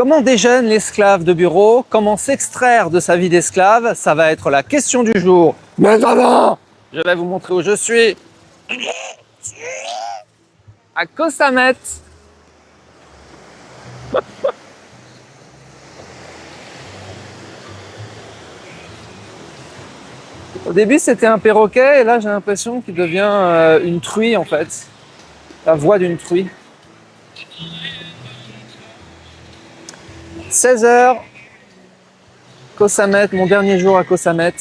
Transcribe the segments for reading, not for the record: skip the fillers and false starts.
Comment déjeune l'esclave de bureau? Comment s'extraire de sa vie d'esclave? Ça va être la question du jour. Mais avant, je vais vous montrer où je suis. À Koh Samet. Au début, c'était un perroquet et là, j'ai l'impression qu'il devient une truie en fait. La voix d'une truie. 16h, Koh Samet, mon dernier jour à Koh Samet.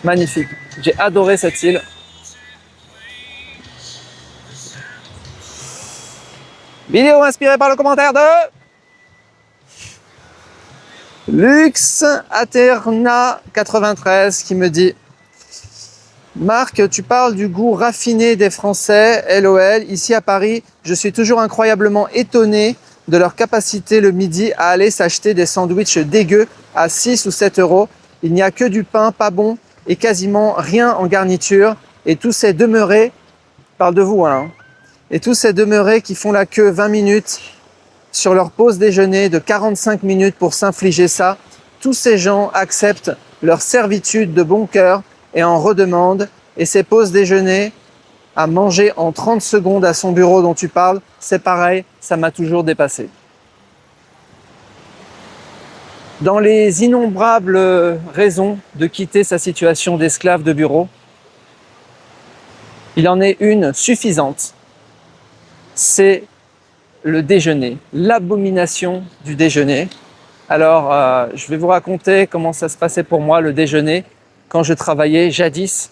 Magnifique. J'ai adoré cette île. Vidéo inspirée par le commentaire de Lux Aterna 93 qui me dit: Marc, tu parles du goût raffiné des Français, LOL. Ici à Paris, je suis toujours incroyablement étonné de leur capacité le midi à aller s'acheter des sandwichs dégueux à 6 ou 7 euros. Il n'y a que du pain pas bon et quasiment rien en garniture. Et tous ces demeurés, parle de vous hein, et tous ces demeurés qui font la queue 20 minutes sur leur pause déjeuner de 45 minutes pour s'infliger ça, tous ces gens acceptent leur servitude de bon cœur et en redemandent. Et ces pauses déjeuner à manger en 30 secondes à son bureau dont tu parles, c'est pareil, ça m'a toujours dépassé. Dans les innombrables raisons de quitter sa situation d'esclave de bureau, il en est une suffisante. C'est le déjeuner, l'abomination du déjeuner. Alors, je vais vous raconter comment ça se passait pour moi, le déjeuner, quand je travaillais jadis.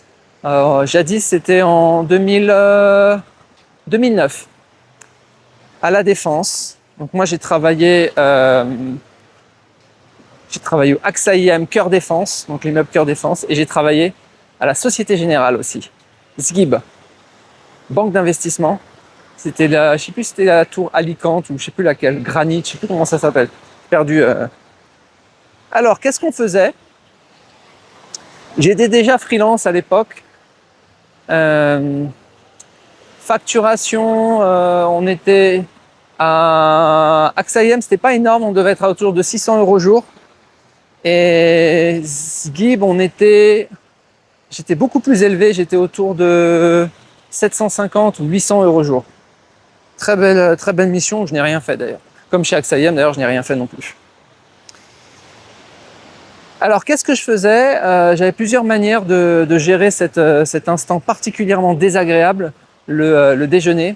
Jadis, c'était en 2009, à La Défense. Donc moi, j'ai travaillé au AXA IM Cœur Défense, donc l'immeuble Cœur Défense, et j'ai travaillé à la Société Générale aussi, SGIB, banque d'investissement. C'était je sais plus si c'était la tour Alicante ou je sais plus laquelle, Granit, je sais plus comment ça s'appelle. Perdu. Alors, qu'est-ce qu'on faisait? J'étais déjà freelance à l'époque. Facturation, on était à AXA IM, c'était pas énorme, on devait être à autour de 600 euros jour. Et SGIB, j'étais beaucoup plus élevé, j'étais autour de 750 ou 800 euros jour. Très belle mission, je n'ai rien fait d'ailleurs. Comme chez AXA IM, d'ailleurs, je n'ai rien fait non plus. Alors, qu'est-ce que je faisais? J'avais plusieurs manières de gérer cet instant particulièrement désagréable, le déjeuner.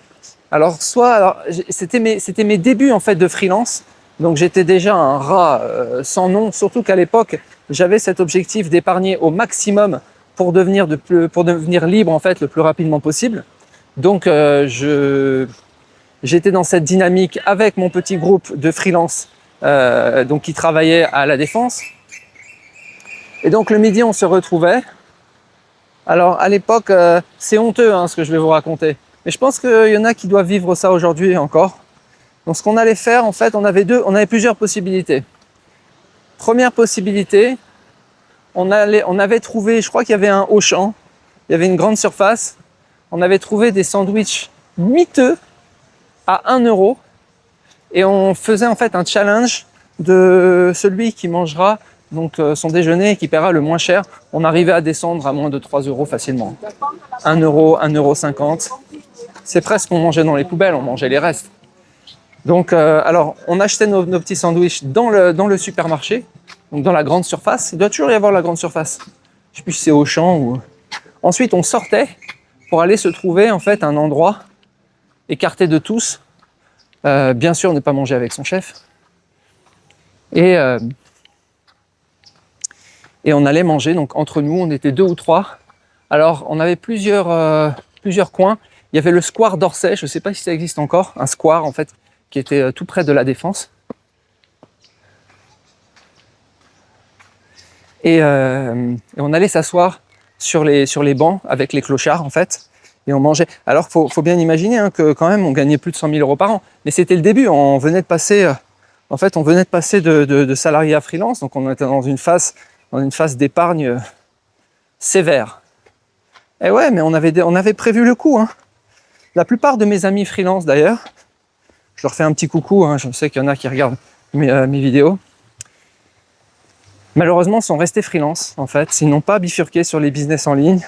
Alors, c'était mes débuts en fait de freelance. Donc, j'étais déjà un rat sans nom, surtout qu'à l'époque, j'avais cet objectif d'épargner au maximum pour devenir libre en fait le plus rapidement possible. Donc, j'étais dans cette dynamique avec mon petit groupe de freelance donc qui travaillait à La Défense. Et donc le midi, on se retrouvait. Alors à l'époque, c'est honteux ce que je vais vous raconter. Mais je pense qu'il y en a qui doivent vivre ça aujourd'hui encore. Donc ce qu'on allait faire, en fait, on avait plusieurs possibilités. Première possibilité, on avait trouvé, je crois qu'il y avait un Auchan, il y avait une grande surface. On avait trouvé des sandwichs miteux à 1 euro. Et on faisait en fait un challenge de celui qui mangera donc son déjeuner et qui paiera le moins cher. On arrivait à descendre à moins de 3 euros facilement. 1 euro, 1,50 €. C'est presque qu'on mangeait dans les poubelles, on mangeait les restes. Donc, alors, on achetait nos petits sandwichs dans le supermarché, donc dans la grande surface. Il doit toujours y avoir la grande surface. Je ne sais plus si c'est Auchan ou... Ensuite, on sortait pour aller se trouver en fait un endroit écarté de tous. Bien sûr, ne pas manger avec son chef. Et on allait manger, donc entre nous, on était 2 ou 3. Alors, on avait plusieurs coins. Il y avait le square d'Orsay, je ne sais pas si ça existe encore, un square en fait, qui était tout près de La Défense. Et on allait s'asseoir sur les bancs avec les clochards en fait, et on mangeait. Alors, faut bien imaginer que quand même, on gagnait plus de 100 000 € par an. Mais c'était le début, on venait de passer de salarié à freelance, donc on était dans une phase d'épargne sévère. Et ouais, mais on avait prévu le coup. La plupart de mes amis freelance d'ailleurs, Je leur fais un petit coucou, hein, je sais qu'il y en a qui regardent mes vidéos. Malheureusement, sont restés freelance, en fait. Ils n'ont pas bifurqué sur les business en ligne.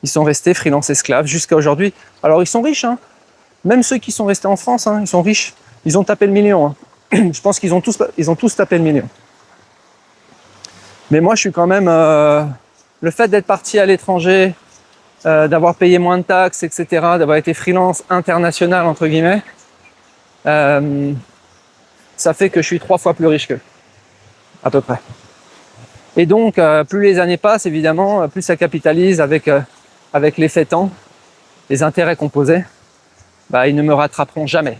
Ils sont restés freelance esclaves jusqu'à aujourd'hui. Alors, ils sont riches, hein. Même ceux qui sont restés en France, hein, ils sont riches. Ils ont tapé le million. Hein. Je pense qu'ils ont tous tapé le million. Mais moi, je suis quand même... le fait d'être parti à l'étranger, d'avoir payé moins de taxes, etc., d'avoir été freelance international, entre guillemets, ça fait que je suis 3 fois plus riche qu'eux, à peu près. Et donc, plus les années passent, évidemment, plus ça capitalise avec l'effet temps, les intérêts composés, bah, ils ne me rattraperont jamais.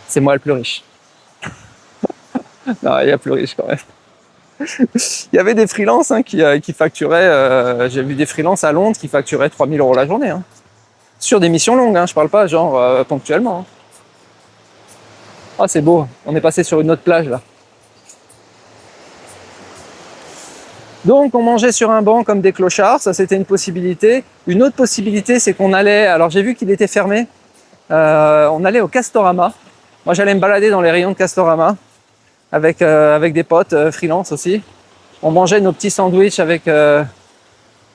C'est moi le plus riche. Non, il y a plus riche quand même. Il y avait des freelances hein, qui facturaient, j'ai vu des freelances à Londres qui facturaient 3 000 € la journée. Hein. Sur des missions longues, hein, je parle pas genre ponctuellement. Hein. Ah, c'est beau, on est passé sur une autre plage là. Donc on mangeait sur un banc comme des clochards, ça c'était une possibilité. Une autre possibilité c'est qu'on allait, alors j'ai vu qu'il était fermé, on allait au Castorama. Moi j'allais me balader dans les rayons de Castorama avec des potes freelance aussi. On mangeait nos petits sandwichs avec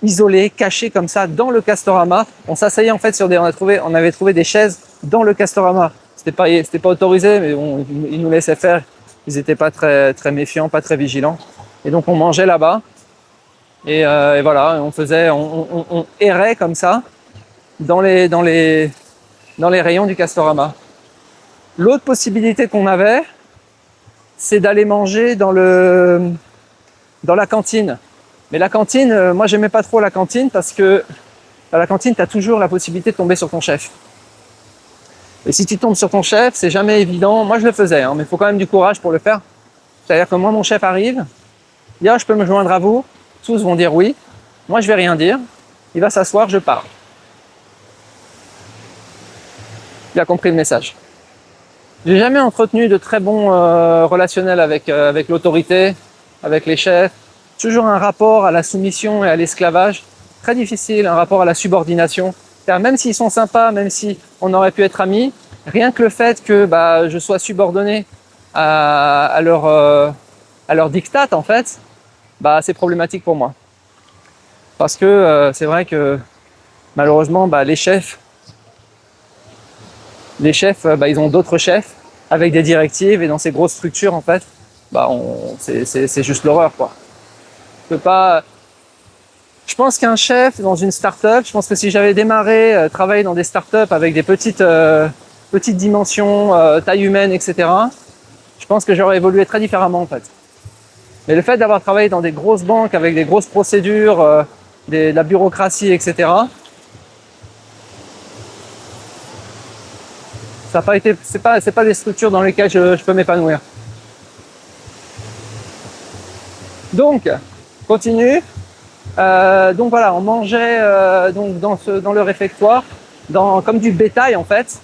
isolés, cachés comme ça dans le Castorama. On s'asseyait en fait sur on avait trouvé des chaises dans le Castorama. C'était pas autorisé mais bon, ils nous laissaient faire. Ils n'étaient pas très méfiants, pas très vigilants. Et donc on mangeait là-bas. Et voilà, on errait comme ça dans les rayons du Castorama. L'autre possibilité qu'on avait, c'est d'aller manger dans la cantine. Mais la cantine, moi j'aimais pas trop la cantine parce que à la cantine, tu as toujours la possibilité de tomber sur ton chef. Et si tu tombes sur ton chef, c'est jamais évident. Moi je le faisais, hein, mais il faut quand même du courage pour le faire. C'est-à-dire que moi, mon chef arrive, il dit « Ah, je peux me joindre à vous ?» Tous vont dire oui. Moi, je vais rien dire. Il va s'asseoir, je pars. Il a compris le message. J'ai jamais entretenu de très bons relationnels avec l'autorité, avec les chefs. Toujours un rapport à la soumission et à l'esclavage. Très difficile, un rapport à la subordination. C'est-à-dire, même s'ils sont sympas, même si on aurait pu être amis, rien que le fait que je sois subordonné à leur diktat, en fait, c'est problématique pour moi. Parce que c'est vrai que malheureusement, les chefs, ils ont d'autres chefs avec des directives et dans ces grosses structures, en fait, c'est juste l'horreur, quoi. Je pense qu'un chef dans une start-up, je pense que si j'avais démarré, travailler dans des start-up avec des petites dimensions, taille humaine, etc., je pense que j'aurais évolué très différemment, en fait. Mais le fait d'avoir travaillé dans des grosses banques avec des grosses procédures, de la bureaucratie, etc., ça n'a pas été, c'est pas des structures dans lesquelles je peux m'épanouir. Donc, continue. Donc voilà, on mangeait donc dans le réfectoire, comme du bétail en fait,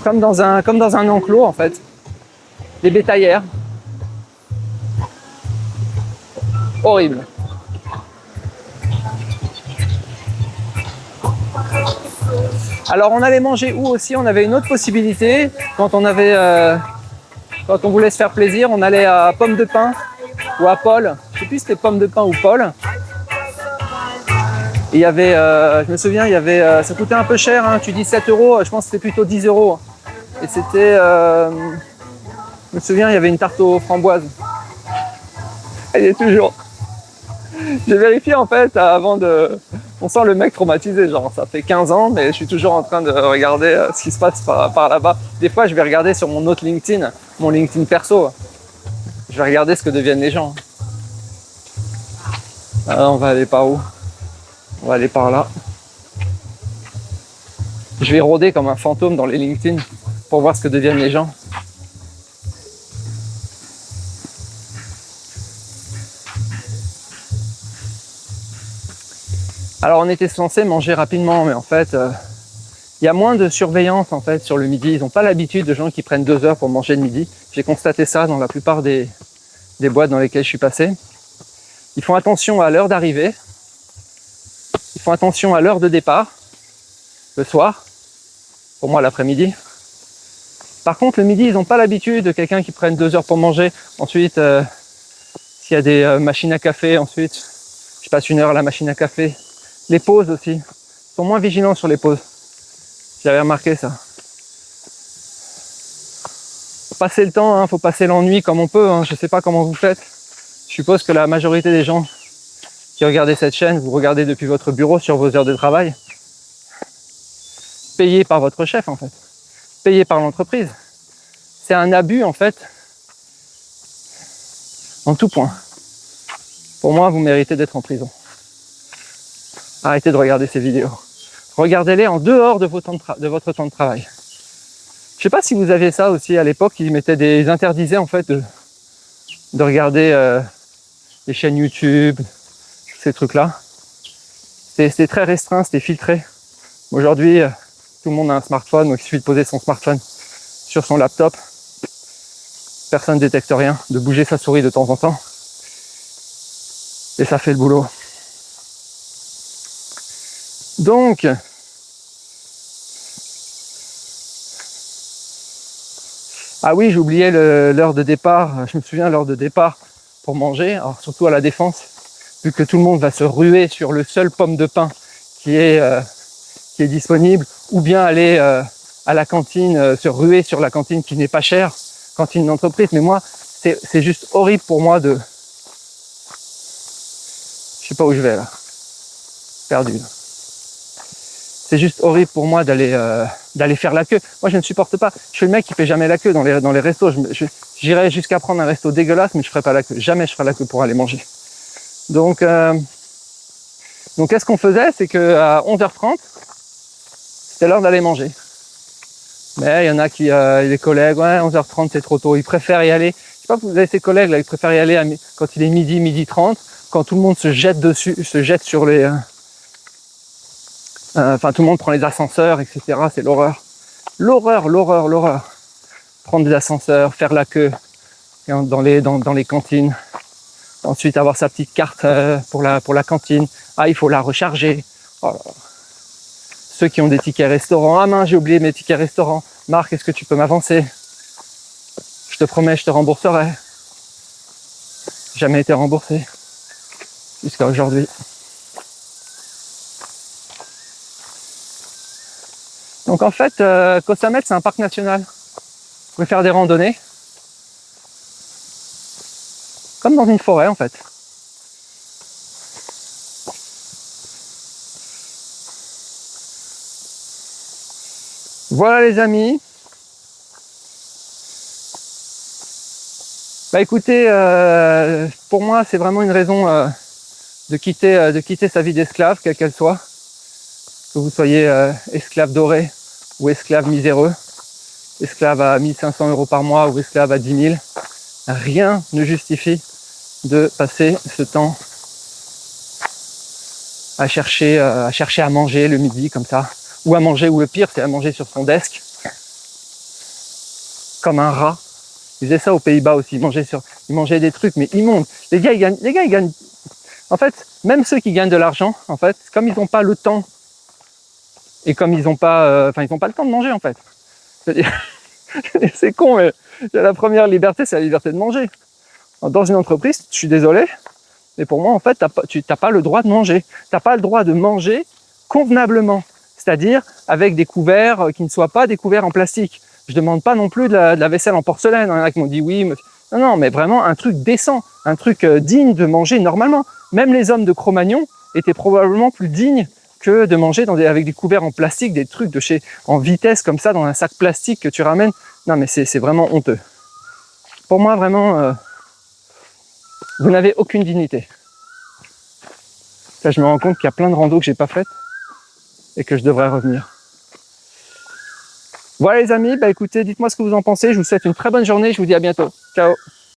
comme dans un enclos en fait, des bétaillères. Horrible. Alors on allait manger où aussi? On avait une autre possibilité quand on voulait se faire plaisir, on allait à Pomme de Pin ou à Paul. Je sais plus si c'était Pomme de Pin ou Paul. Et il y avait, je me souviens, ça coûtait un peu cher. Hein, tu dis 7 €, je pense que c'était plutôt 10 €. Et c'était, je me souviens, il y avait une tarte aux framboises. Elle y est toujours. J'ai vérifié en fait avant de... On sent le mec traumatisé, genre ça fait 15 ans, mais je suis toujours en train de regarder ce qui se passe par là-bas. Des fois, je vais regarder sur mon autre LinkedIn, mon LinkedIn perso. Je vais regarder ce que deviennent les gens. Alors, on va aller par où? On va aller par là. Je vais rôder comme un fantôme dans les LinkedIn pour voir ce que deviennent les gens. Alors on était censé manger rapidement, mais en fait, il y a moins de surveillance en fait sur le midi. Ils n'ont pas l'habitude de gens qui prennent 2 heures pour manger le midi. J'ai constaté ça dans la plupart des boîtes dans lesquelles je suis passé. Ils font attention à l'heure d'arrivée. Ils font attention à l'heure de départ, le soir, pour moi l'après-midi. Par contre, le midi, ils n'ont pas l'habitude de quelqu'un qui prenne 2 heures pour manger. Ensuite, s'il y a des machines à café, ensuite, je passe 1 heure à la machine à café. Les pauses aussi, ils sont moins vigilants sur les pauses. J'avais remarqué ça. Faut passer le temps, hein, faut passer l'ennui comme on peut. Hein. Je ne sais pas comment vous faites. Je suppose que la majorité des gens qui regardez cette chaîne, vous regardez depuis votre bureau sur vos heures de travail, payé par votre chef en fait, payé par l'entreprise. C'est un abus en fait, en tout point. Pour moi, vous méritez d'être en prison. Arrêtez de regarder ces vidéos. Regardez-les en dehors de votre temps de travail. Je sais pas si vous aviez ça aussi à l'époque, ils interdisaient en fait de regarder les chaînes YouTube, ces trucs-là. C'était très restreint, c'était filtré. Aujourd'hui, tout le monde a un smartphone, donc il suffit de poser son smartphone sur son laptop. Personne ne détecte rien, de bouger sa souris de temps en temps. Et ça fait le boulot. Donc, ah oui, j'ai oublié l'heure de départ. Je me souviens l'heure de départ pour manger, alors surtout à la Défense, vu que tout le monde va se ruer sur le seul pomme de pain qui est disponible, ou bien aller à la cantine, se ruer sur la cantine qui n'est pas chère, cantine d'entreprise. Mais moi, c'est juste horrible pour moi de... Je sais pas où je vais là. Perdu là. C'est juste horrible pour moi d'aller faire la queue. Moi, je ne supporte pas. Je suis le mec qui fait jamais la queue dans les restos. J'irais jusqu'à prendre un resto dégueulasse, mais je ferai pas la queue. Jamais je ferai la queue pour aller manger. Donc qu'est-ce qu'on faisait? C'est qu'à 11h30, c'était l'heure d'aller manger. Mais il y en a qui, les collègues, ouais, 11h30 c'est trop tôt. Ils préfèrent y aller. Je sais pas si vous avez ces collègues là, ils préfèrent y aller quand il est midi 30, quand tout le monde se jette dessus, se jette sur les... Enfin, tout le monde prend les ascenseurs, etc. C'est l'horreur. L'horreur. Prendre des ascenseurs, faire la queue dans les cantines. Ensuite, avoir sa petite carte pour la cantine. Ah, il faut la recharger. Oh là là. Ceux qui ont des tickets restaurants. Ah mince, j'ai oublié mes tickets restaurants. Marc, est-ce que tu peux m'avancer? Je te promets, je te rembourserai. Jamais été remboursé. Jusqu'à aujourd'hui. Donc en fait, Koh Samet, c'est un parc national. Vous pouvez faire des randonnées. Comme dans une forêt en fait. Voilà les amis. Bah écoutez, pour moi c'est vraiment une raison de quitter sa vie d'esclave, quelle qu'elle soit. Que vous soyez esclave doré ou esclave miséreux, esclave à 1500 € par mois ou esclave à 10 000. Rien ne justifie de passer ce temps à chercher à manger le midi comme ça, ou à manger, ou le pire c'est à manger sur son desk comme un rat. Ils faisaient ça aux Pays-Bas aussi, ils mangeaient des trucs mais immondes. Les gars ils gagnent. En fait, même ceux qui gagnent de l'argent, en fait, comme ils n'ont pas le temps et comme ils n'ont pas, ils n'ont pas le temps de manger en fait. C'est con, mais la première liberté, c'est la liberté de manger. Dans une entreprise, je suis désolé, mais pour moi, en fait, tu n'as pas le droit de manger. Tu n'as pas le droit de manger convenablement, c'est-à-dire avec des couverts qui ne soient pas des couverts en plastique. Je ne demande pas non plus de la vaisselle en porcelaine. Il y en a qui m'ont dit oui, mais... non, mais vraiment un truc décent, un truc digne de manger normalement. Même les hommes de Cro-Magnon étaient probablement plus dignes que de manger avec des couverts en plastique, des trucs en vitesse comme ça, dans un sac plastique que tu ramènes. Non, mais c'est vraiment honteux. Pour moi, vraiment, vous n'avez aucune dignité. Là, je me rends compte qu'il y a plein de randos que j'ai pas faites et que je devrais revenir. Voilà les amis, bah écoutez, dites-moi ce que vous en pensez. Je vous souhaite une très bonne journée. Je vous dis à bientôt. Ciao.